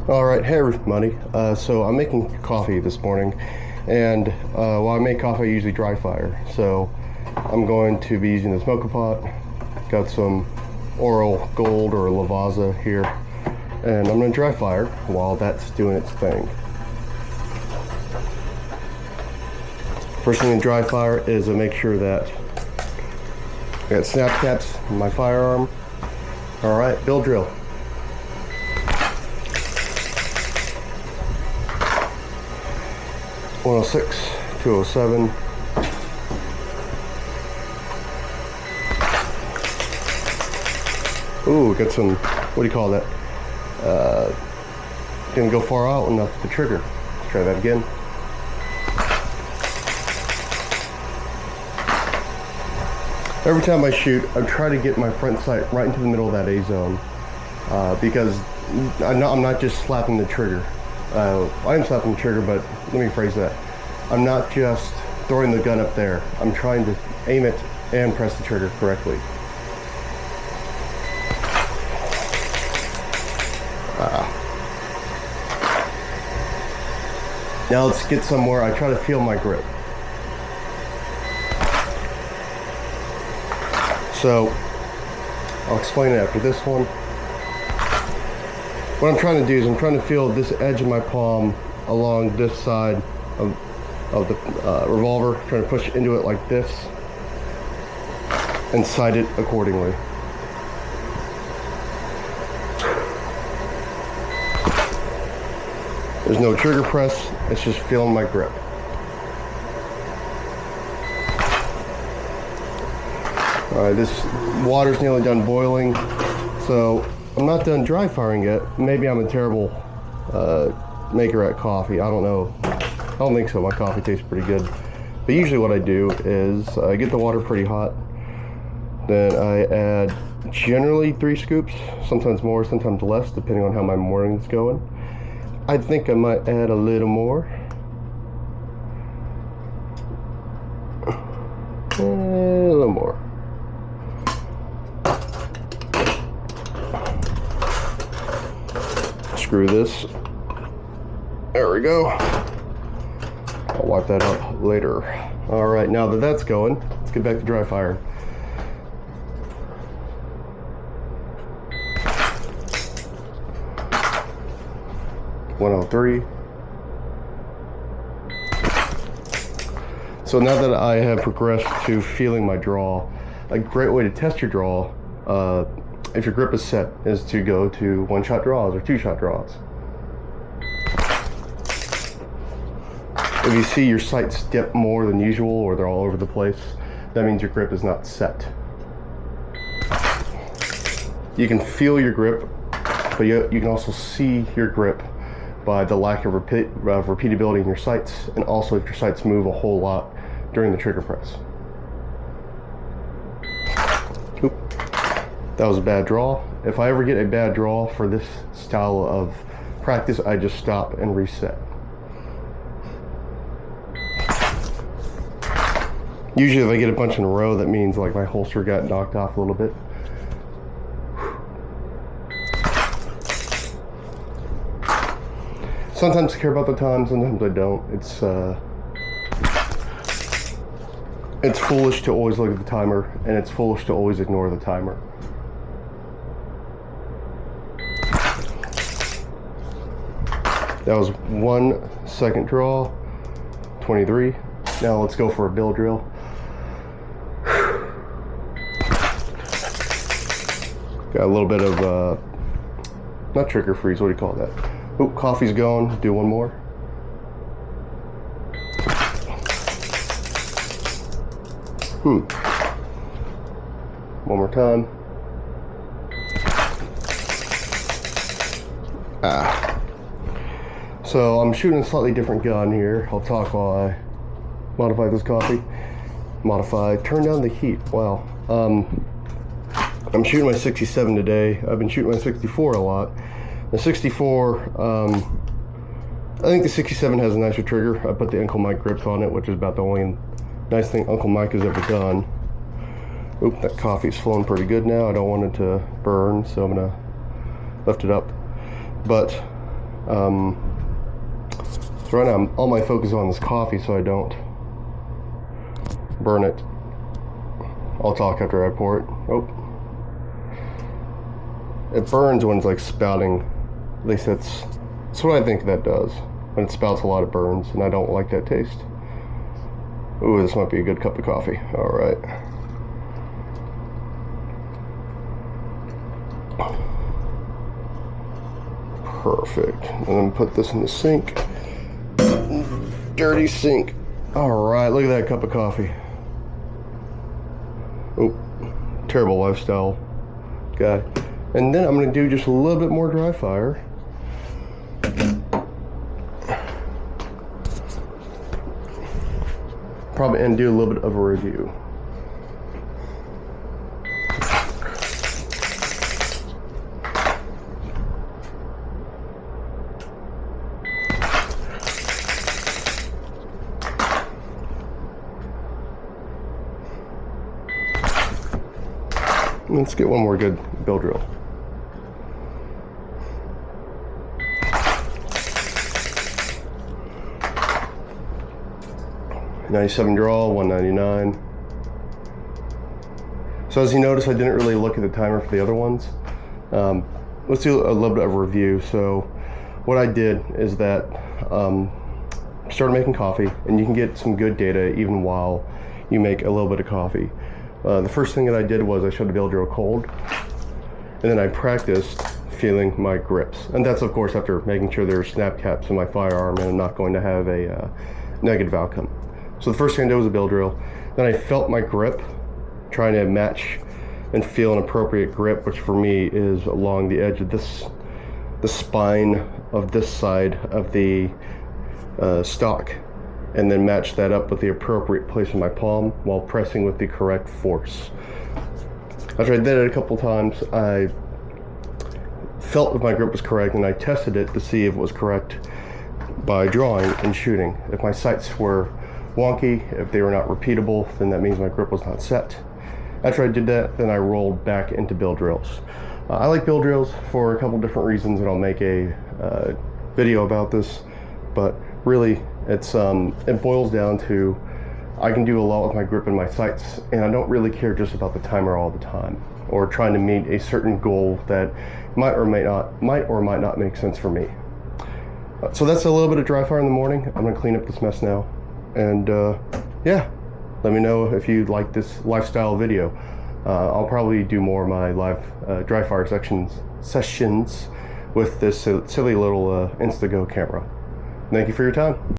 Alright, hey everybody. So I'm making coffee this morning, and while I make coffee I usually dry fire. So I'm going to be using the smoker pot. Got some Oral Gold or Lavazza here, and I'm going to dry fire while that's doing its thing. First thing in dry fire is to make sure that I got snap caps in my firearm. Alright, bill drill. .106, 207. Ooh, got some, what do you call that? Didn't go far out enough with the trigger. Let's try that again. Every time I shoot, I try to get my front sight right into the middle of that A zone, because I'm not just slapping the trigger. I am slapping the trigger, but let me phrase that. I'm not just throwing the gun up there. I'm trying to aim it and press the trigger correctly. Now let's get somewhere. I try to feel my grip. So I'll explain it after this one. What I'm trying to do is I'm trying to feel this edge of my palm along this side of the revolver, trying to push into it like this and sight it accordingly. There's no trigger press, it's just feeling my grip. Alright, this water's nearly done boiling, so I'm not done dry firing yet. Maybe I'm a terrible maker at coffee. I don't know. I don't think so. My coffee tastes pretty good. But usually what I do is I get the water pretty hot. Then I add generally 3 scoops, sometimes more, sometimes less, depending on how my morning's going. I think I might add a little more. A little more. Screw this. There we go. I'll wipe that up later. Alright, now that that's going, let's get back to dry fire. .103. So now that I have progressed to feeling my draw, a great way to test your draw, if your grip is set, is to go to 1-shot draws or 2-shot draws. If you see your sights dip more than usual or they're all over the place, that means your grip is not set. You can feel your grip, but you can also see your grip by the lack of repeatability in your sights, and also if your sights move a whole lot during the trigger press. Oop. That was a bad draw. If I ever get a bad draw for this style of practice, I just stop and reset. Usually if I get a bunch in a row, that means like my holster got knocked off a little bit. Sometimes I care about the time, sometimes I don't. It's foolish to always look at the timer, and it's foolish to always ignore the timer. That was 1 second draw, 23. Now let's go for a bill drill. Got a little bit of, not trigger freeze, what do you call that? Oop, coffee's going, do one more. One more time. So I'm shooting a slightly different gun here. I'll talk while I modify this coffee. Turn down the heat. Wow. I'm shooting my 67 today. I've been shooting my 64 a lot. The 64, I think the 67 has a nicer trigger. I put the Uncle Mike grips on it, which is about the only nice thing Uncle Mike has ever done. Oop, that coffee's flowing pretty good now. I don't want it to burn, so I'm gonna lift it up. But So right now all my focus is on this coffee so I don't burn it. I'll talk after I pour it. Oh. It burns when it's like spouting. At least that's what I think that does. When it spouts a lot, it burns, and I don't like that taste. Ooh, this might be a good cup of coffee. All right. Perfect. And then put this in the sink. Dirty sink. All right, look at that cup of coffee. Oh, terrible lifestyle guy. And then I'm going to do just a little bit more Dryfire. Probably, and do a little bit of a review. Let's get one more good bill drill. $97 draw, $199. So as you notice, I didn't really look at the timer for the other ones. Let's do a little bit of a review. So what I did is that started making coffee, and you can get some good data even while you make a little bit of coffee. The first thing that I did was I showed the bill drill cold, and then I practiced feeling my grips. And that's of course after making sure there's snap caps in my firearm and I'm not going to have a negative outcome. So the first thing I did was a bill drill. Then I felt my grip, trying to match and feel an appropriate grip, which for me is along the edge of the spine of this side of the stock, and then match that up with the appropriate place in my palm while pressing with the correct force. After I did it a couple times, I felt if my grip was correct, and I tested it to see if it was correct by drawing and shooting. If my sights were wonky, if they were not repeatable, then that means my grip was not set. After I did that, then I rolled back into bill drills. I like bill drills for a couple different reasons, and I'll make a video about this, but really it boils down to I can do a lot with my grip and my sights, and I don't really care just about the timer all the time or trying to meet a certain goal that might or might not make sense for me. So that's a little bit of Dryfire in the morning. I'm gonna clean up this mess now, and yeah, let me know if you like this lifestyle video. I'll probably do more of my live Dryfire sessions with this silly little Instago camera. Thank you for your time.